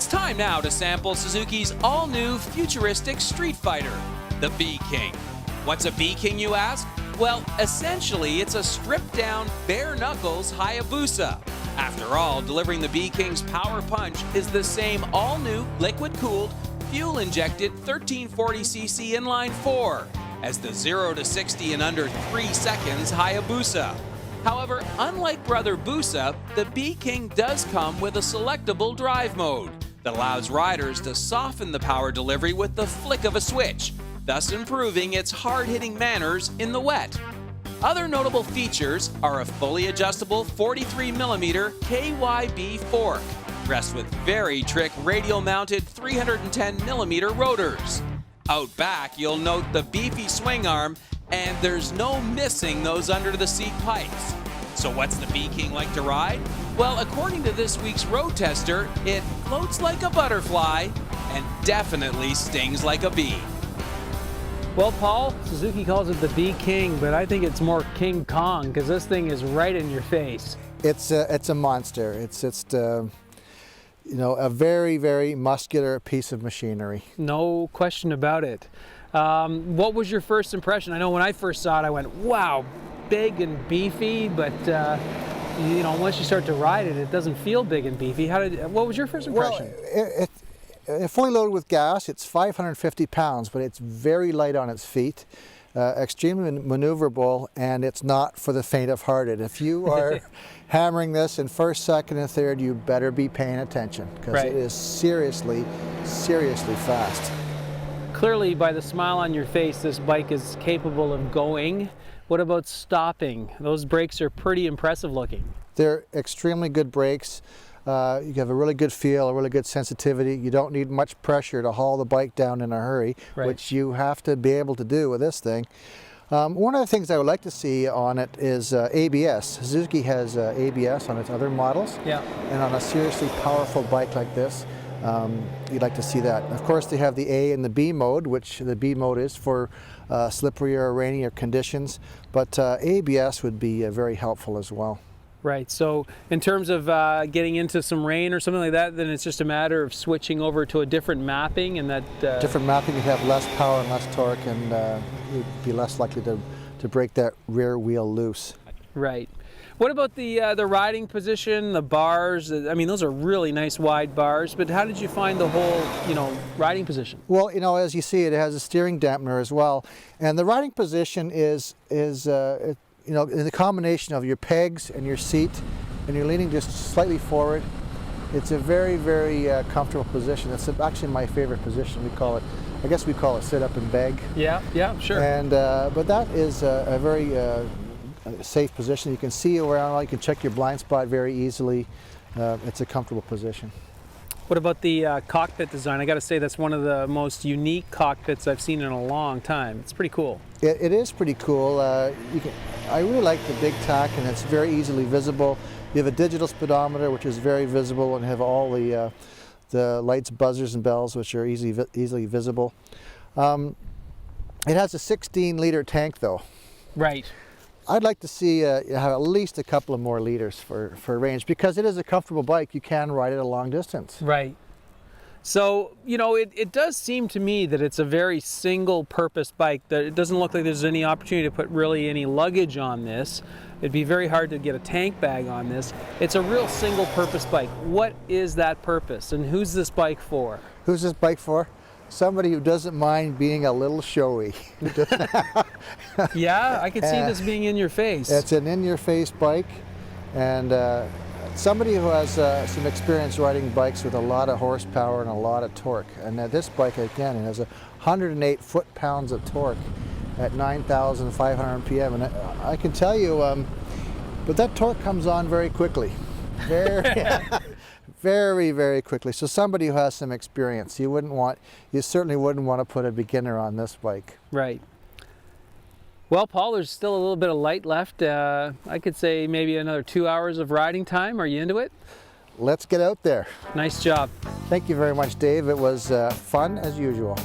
It's time now to sample Suzuki's all-new futuristic street fighter, the B King. What's a B King, you ask? Well, essentially, it's a stripped-down, bare-knuckles Hayabusa. After all, delivering the B King's power punch is the same all-new, liquid-cooled, fuel-injected 1340cc inline 4 as the 0 to 60 in under 3 seconds Hayabusa. However, unlike Brother Busa, the B King does come with a selectable drive mode that allows riders to soften the power delivery with the flick of a switch, thus improving its hard-hitting manners in the wet. Other notable features are a fully adjustable 43mm KYB fork, dressed with very trick radial-mounted 310mm rotors. Out back, you'll note the beefy swing arm, and there's no missing those under-the-seat pipes. So what's the B King like to ride? Well, according to this week's road tester, it floats like a butterfly and definitely stings like a bee. Well, Paul, Suzuki calls it the B King, but I think it's more King Kong because this thing is right in your face. It's a monster. It's you know, a very, very muscular piece of machinery. No question about it. What was your first impression? I know when I first saw it, I went, wow, big and beefy, but you know, once you start to ride it, it doesn't feel big and beefy. What was your first impression? Well, fully loaded with gas, it's 550 pounds, but it's very light on its feet, extremely maneuverable, and it's not for the faint-of-hearted. If you are hammering this in first, second, and third, you better be paying attention because it is seriously, seriously fast. Clearly, by the smile on your face, this bike is capable of going. What about stopping? Those brakes are pretty impressive looking. They're extremely good brakes. You have a really good feel, a really good sensitivity. You don't need much pressure to haul the bike down in a hurry, which you have to be able to do with this thing. One of the things I would like to see on it is ABS. Suzuki has ABS on its other models, and on a seriously powerful bike like this, you'd like to see that. Of course, they have the A and the B mode, which the B mode is for slippery or rainier conditions, but ABS would be very helpful as well. Right, so in terms of getting into some rain or something like that, then it's just a matter of switching over to a different mapping, and that... Different mapping, you'd have less power and less torque, and you'd be less likely to break that rear wheel loose. Right. What about the riding position, the bars? I mean, those are really nice wide bars, but how did you find the whole, you know, riding position? Well, you know, as you see, it has a steering dampener as well, and the riding position is you know, in the combination of your pegs and your seat, and you're leaning just slightly forward, it's a very, very comfortable position. It's actually my favorite position. We call it, I guess we call it sit up and beg. Yeah, sure. And but that is a very safe position. You can see around, you can check your blind spot very easily. It's a comfortable position. What about the cockpit design? I got to say that's one of the most unique cockpits I've seen in a long time. It's pretty cool. It is pretty cool. I really like the big tack, and it's very easily visible. You have a digital speedometer, which is very visible, and have all the lights, buzzers, and bells, which are easily visible. It has a 16-liter tank, though. Right. I'd like to see have at least a couple of more liters for range, because it is a comfortable bike. You can ride it a long distance. Right. So, you know, it does seem to me that it's a very single-purpose bike. That it doesn't look like there's any opportunity to put really any luggage on this. It'd be very hard to get a tank bag on this. It's a real single-purpose bike. What is that purpose, and who's this bike for? Who's this bike for? Somebody who doesn't mind being a little showy. Yeah, I could see this being in your face. It's an in-your-face bike, and somebody who has some experience riding bikes with a lot of horsepower and a lot of torque. And this bike, again, it has 108 foot-pounds of torque at 9,500 RPM. And I can tell you, but that torque comes on very quickly. Very, very quickly. So somebody who has some experience, you certainly wouldn't want to put a beginner on this bike. Right. Well, Paul, there's still a little bit of light left. I could say maybe another 2 hours of riding time. Are you into it? Let's get out there. Nice job. Thank you very much, Dave. It was fun as usual.